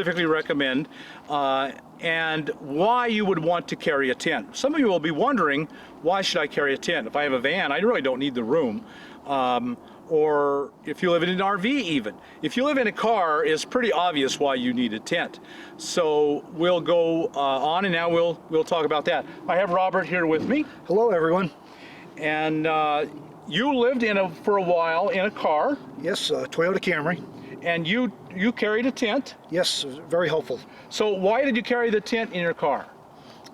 specifically recommend and why you would want to carry a tent. Some of you will be wondering, why should I carry a tent? If I have a van, I really don't need the room. Or if you live in an RV even. If you live in a car, it's pretty obvious why you need a tent. So we'll go on and now we'll talk about that. I have Robert here with me. Hello everyone. And you lived for a while in a car. Yes, Toyota Camry. And you carried a tent. Yes, very helpful. So why did you carry the tent in your car?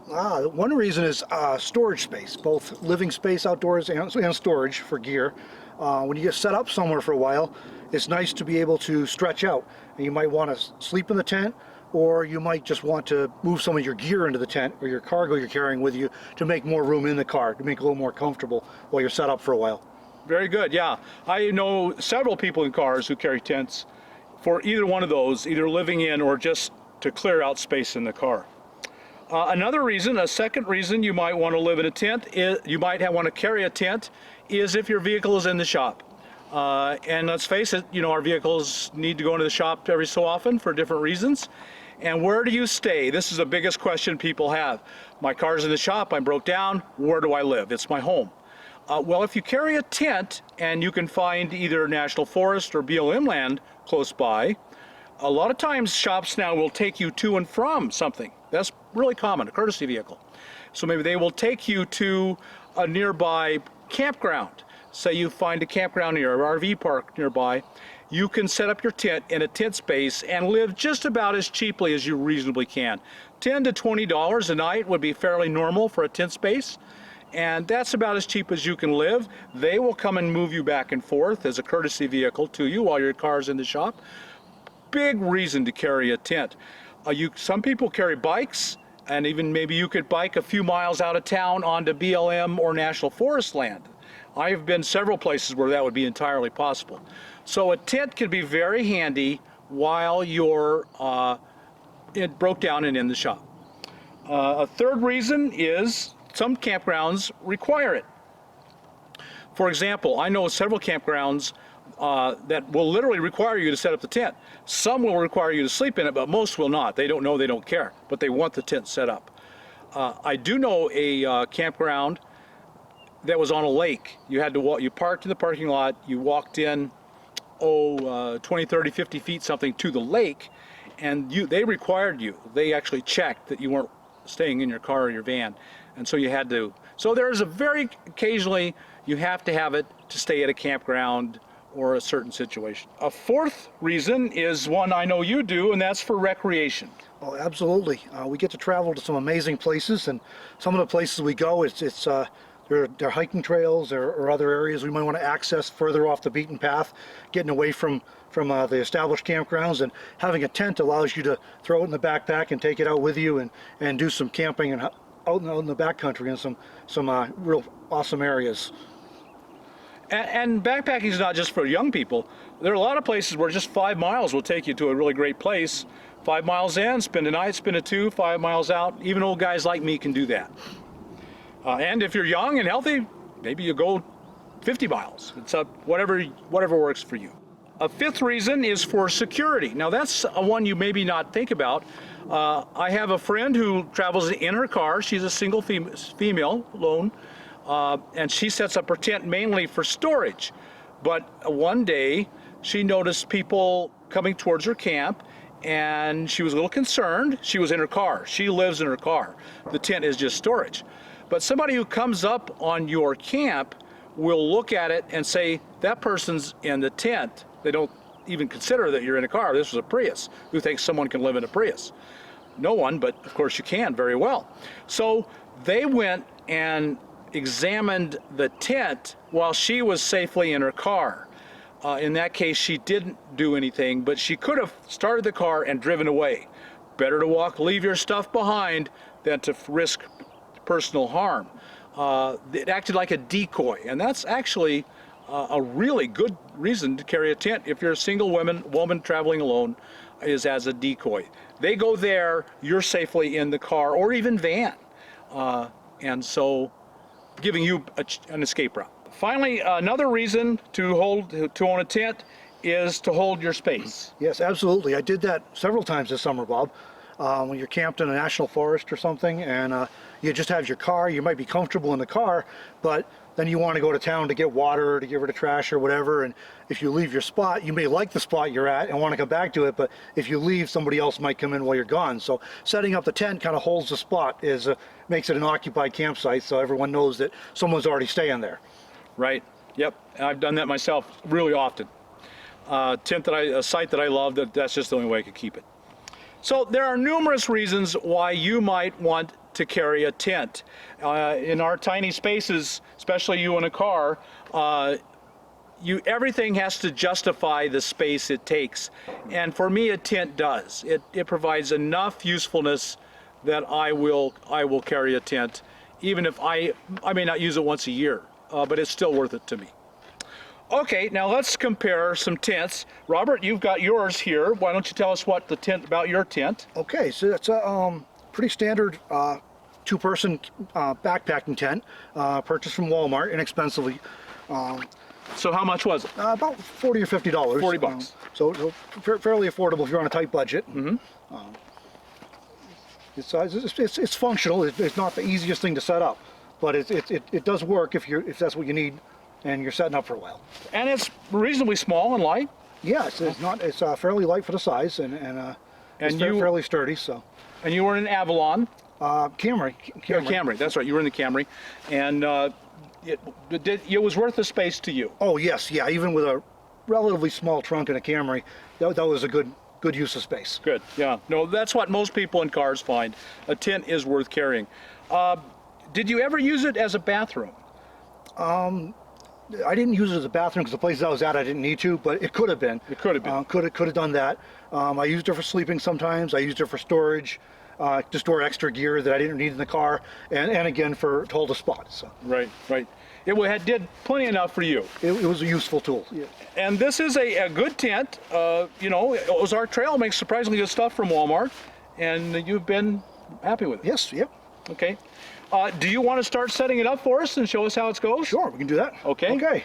One reason is storage space, both living space outdoors and storage for gear. When you get set up somewhere for a while, it's nice to be able to stretch out. And you might want to sleep in the tent, or you might just want to move some of your gear into the tent or your cargo you're carrying with you to make more room in the car, to make it a little more comfortable while you're set up for a while. Very good, yeah. I know several people in cars who carry tents for either one of those, either living in or just to clear out space in the car. Another reason, a second reason you might want to live in a tent, is you might want to carry a tent, is if your vehicle is in the shop. And let's face it, you know, our vehicles need to go into the shop every so often for different reasons. And where do you stay? This is the biggest question people have. My car's in the shop, I broke down, where do I live? It's my home. Well, if you carry a tent and you can find either National Forest or BLM land close by, a lot of times shops now will take you to and from something. That's really common, a courtesy vehicle. So maybe they will take you to a nearby campground. Say you find a campground near an RV park nearby. You can set up your tent in a tent space and live just about as cheaply as you reasonably can. $10 to $20 a night would be fairly normal for a tent space. And that's about as cheap as you can live. They will come and move you back and forth as a courtesy vehicle to you while your car's in the shop. Big reason to carry a tent. Some people carry bikes, and even maybe you could bike a few miles out of town onto BLM or National Forest land. I've been several places where that would be entirely possible. So a tent can be very handy while you're it broke down and in the shop. A third reason is some campgrounds require it. For example, I know several campgrounds that will literally require you to set up the tent. Some will require you to sleep in it, but most will not. They don't know, they don't care, but they want the tent set up. I do know a campground that was on a lake. You had to walk, you parked in the parking lot, you walked in, 20, 30, 50 feet something to the lake, and they required you. They actually checked that you weren't staying in your car or your van, and so you had to. So there's occasionally you have to have it to stay at a campground or a certain situation. A fourth reason is one I know you do, and that's for recreation. Oh, absolutely. We get to travel to some amazing places, and some of the places we go, they're hiking trails or other areas we might want to access further off the beaten path, getting away from the established campgrounds. And having a tent allows you to throw it in the backpack and take it out with you and do some camping and out in the backcountry in some real awesome areas. And backpacking is not just for young people. There are a lot of places where just 5 miles will take you to a really great place. 5 miles in, spend a night, spend a 2, 5 miles out. Even old guys like me can do that. And if you're young and healthy, maybe you go 50 miles. It's whatever works for you. A fifth reason is for security. Now that's one you maybe not think about. I have a friend who travels in her car. She's a single female, alone. And she sets up her tent mainly for storage. But one day she noticed people coming towards her camp, and she was a little concerned. She was in her car. She lives in her car. The tent is just storage. But somebody who comes up on your camp will look at it and say, that person's in the tent. They don't even consider that you're in a car. This was a Prius. Who thinks someone can live in a Prius? No one, but of course you can very well. So they went and examined the tent while she was safely in her car. In that case, she didn't do anything, but she could have started the car and driven away. Better to leave your stuff behind than to risk personal harm. It acted like a decoy, and that's actually a really good reason to carry a tent if you're a single woman traveling alone, is as a decoy. They go there, you're safely in the car or even van, and so giving you an escape route. Finally, another reason to own a tent is to hold your space. Yes, absolutely. I did that several times this summer, Bob. When you're camped in a national forest or something, and you just have your car, you might be comfortable in the car, but then you want to go to town to get water, to get rid of trash or whatever, and if you leave your spot, you may like the spot you're at and want to come back to it, but if you leave, somebody else might come in while you're gone. So setting up the tent kind of holds the spot, makes it an occupied campsite, so everyone knows that someone's already staying there. Right. Yep. I've done that myself really often. A site that I love, that's just the only way I could keep it. So there are numerous reasons why you might want to carry a tent. In our tiny spaces, especially you in a car, everything has to justify the space it takes. And for me, a tent does. It provides enough usefulness that I will carry a tent, even if I may not use it once a year, but it's still worth it to me. Okay, now let's compare some tents. Robert, you've got yours here. Why don't you tell us about your tent? Okay, so it's a pretty standard two-person backpacking tent, purchased from Walmart inexpensively. So how much was it? About $40 or $50. 40 bucks. So fairly affordable if you're on a tight budget. Mm-hmm. It's functional. It's not the easiest thing to set up, but it does work if that's what you need and you're setting up for a while. And it's reasonably small and light. Yes, it's fairly light for the size and it's fairly sturdy. So. And you were in an Avalon. Camry. Camry. That's right. You were in the Camry, and it was worth the space to you. Oh yes, yeah. Even with a relatively small trunk in a Camry, that was a good use of space. Good. Yeah. No, that's what most people in cars find. A tent is worth carrying. Did you ever use it as a bathroom? I didn't use it as a bathroom because the places I was at I didn't need to, but it could have been. It could have been. Could have done that. I used it for sleeping sometimes. I used it for storage, to store extra gear that I didn't need in the car, and again to hold a spot. So. Right. It did plenty enough for you. It was a useful tool. Yeah. And this is a good tent. Ozark Trail makes surprisingly good stuff from Walmart, and you've been happy with it. Yes. Yep. Okay. Do you want to start setting it up for us and show us how it goes? Sure, we can do that. Okay.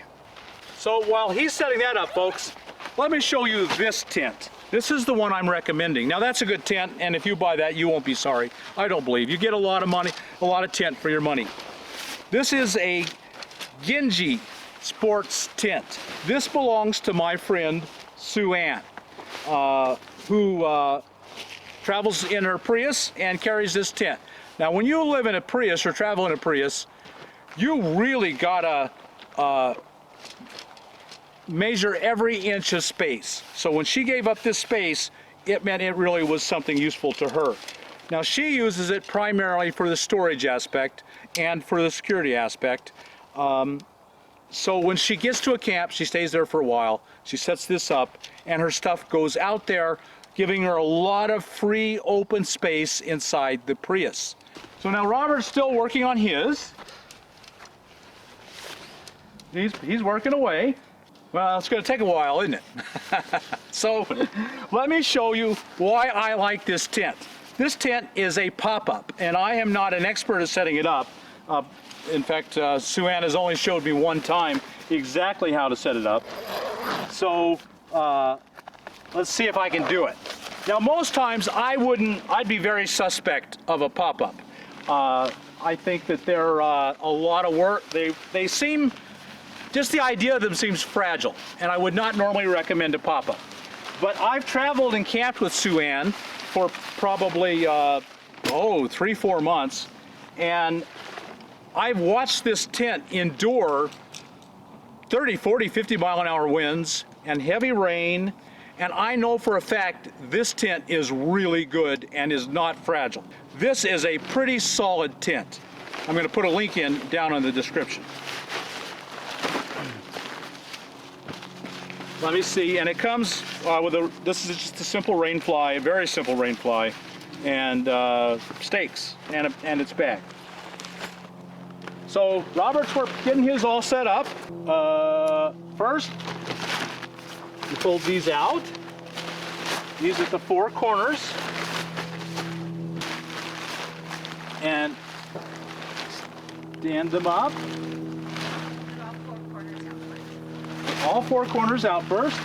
So while he's setting that up, folks, let me show you this tent. This is the one I'm recommending. Now that's a good tent, and if you buy that, you won't be sorry. I don't believe. You get a lot of money, a lot of tent for your money. This is a Genji sports tent. This belongs to my friend Sue Ann, who travels in her Prius and carries this tent. Now, when you live in a Prius or travel in a Prius, you really gotta measure every inch of space. So when she gave up this space, it meant it really was something useful to her. Now, she uses it primarily for the storage aspect and for the security aspect. So when she gets to a camp, she stays there for a while. She sets this up, and her stuff goes out there, giving her a lot of free open space inside the Prius. So now Robert's still working on his. He's working away. Well, it's going to take a while, isn't it? So let me show you why I like this tent. This tent is a pop-up, and I am not an expert at setting it up. In fact, Sue Ann has only showed me one time exactly how to set it up. So let's see if I can do it. Now, most times I'd be very suspect of a pop-up. I think that they're a lot of work. They seem, just the idea of them seems fragile, and I would not normally recommend a pop-up. But I've traveled and camped with Sue Ann for probably 3-4 months, and I've watched this tent endure 30, 40, 50 mile an hour winds and heavy rain, and I know for a fact this tent is really good and is not fragile. This is a pretty solid tent. I'm going to put a link down in the description. Let me see, and it comes this is just a simple rain fly, a very simple rain fly, and stakes and its bag. So Robert's getting his all set up. First, you fold these out. These at the 4 corners, and stand them up. All 4 corners out first. All 4 corners out first.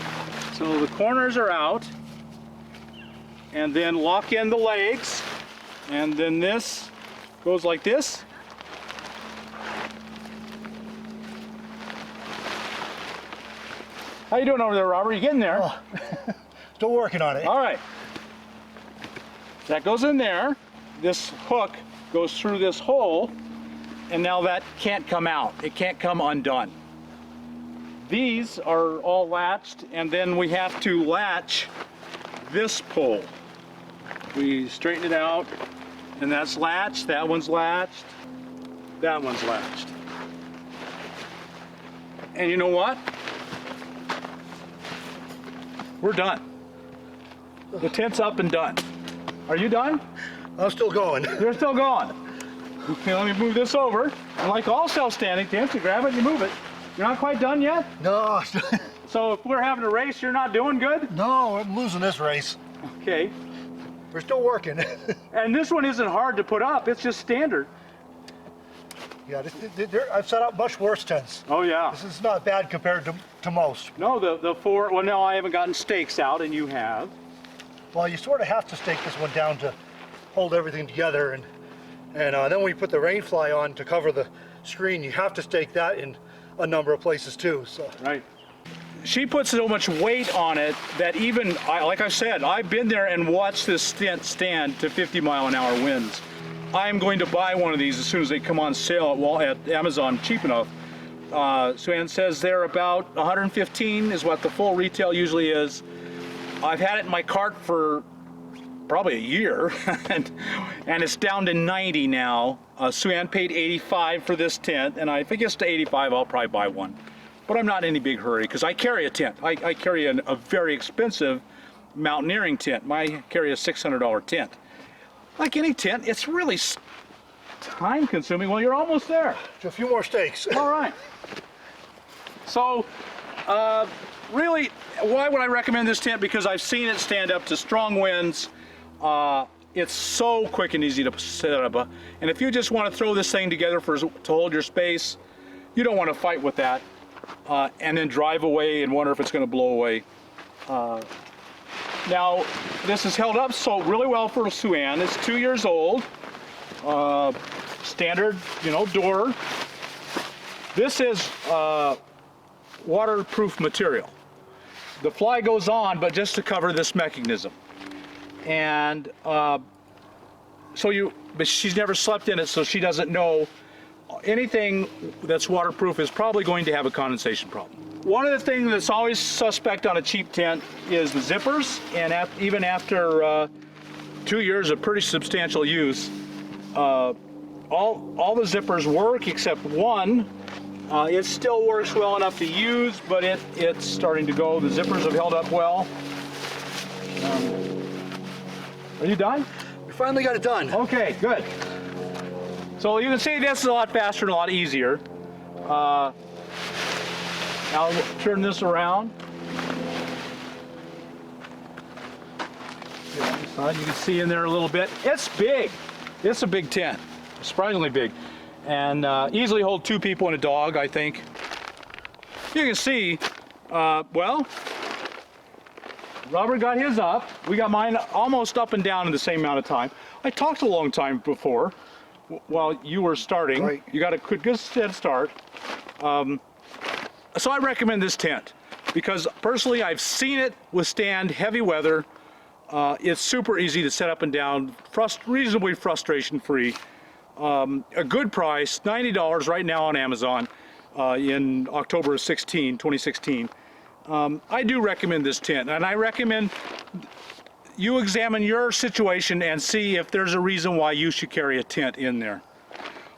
So the corners are out, and then lock in the legs, and then this goes like this. How you doing over there, Robert? You getting there? Oh, still working on it. All right. That goes in there. This hook goes through this hole, and now that can't come out. It can't come undone. These are all latched, and then we have to latch this pole. We straighten it out, and that's latched, that one's latched, that one's latched. And you know what? We're done. The tent's up and done. Are you done? I'm still going. You're still going. Okay, let me move this over. And like all self-standing tents, you grab it and you move it. You're not quite done yet? No. So if we're having a race, you're not doing good? No, I'm losing this race. Okay. We're still working. And this one isn't hard to put up. It's just standard. Yeah, I've set up much worse tents. Oh, yeah. This is not bad compared to most. No, the four, well, no, I haven't gotten stakes out, and you have. Well, you sort of have to stake this one down to hold everything together, and then when you put the rain fly on to cover the screen, you have to stake that in a number of places too. So. Right. She puts so much weight on it that even, like I said, I've been there and watched this tent stand to 50-mile-an-hour winds. I'm going to buy one of these as soon as they come on sale at Amazon cheap enough. Suann says they're about 115 is what the full retail usually is. I've had it in my cart for probably a year, and it's down to 90 now. Suann paid 85 for this tent, and if it gets to 85, I'll probably buy one. But I'm not in any big hurry because I carry a tent. I carry a very expensive mountaineering tent. I carry a $600 tent. Like any tent, it's really time consuming. Well, you're almost there. Just a few more stakes. All right. So, really, why would I recommend this tent? Because I've seen it stand up to strong winds. It's so quick and easy to set up. And if you just want to throw this thing together to hold your space, you don't want to fight with that and then drive away and wonder if it's going to blow away. Now, this is held up so really well for Suann. It's 2 years old. Standard, door. This is waterproof material. The fly goes on, but just to cover this mechanism. And but she's never slept in it, so she doesn't know anything that's waterproof is probably going to have a condensation problem. One of the things that's always suspect on a cheap tent is the zippers, and even after 2 years of pretty substantial use, all the zippers work except one. It still works well enough to use, but it's starting to go. The zippers have held up well. Are you done? We finally got it done. Okay, good. So you can see this is a lot faster and a lot easier. I'll turn this around. You can see in there a little bit. It's big. It's a big tent, surprisingly big, and easily hold 2 people and a dog, I think. You can see, well, Robert got his up. We got mine almost up and down in the same amount of time. I talked a long time before while you were starting. Right. You got a good head start. So I recommend this tent because personally I've seen it withstand heavy weather. It's super easy to set up and down, reasonably frustration free. A good price, $90 right now on Amazon in October of 2016. I do recommend this tent, and I recommend you examine your situation and see if there's a reason why you should carry a tent in there.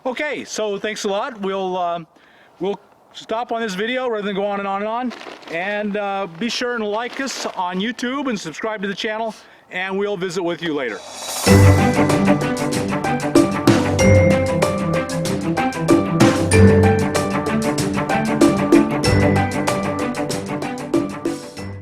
Okay, so thanks a lot. We'll stop on this video rather than go on and on and on. And be sure and like us on YouTube and subscribe to the channel, and we'll visit with you later.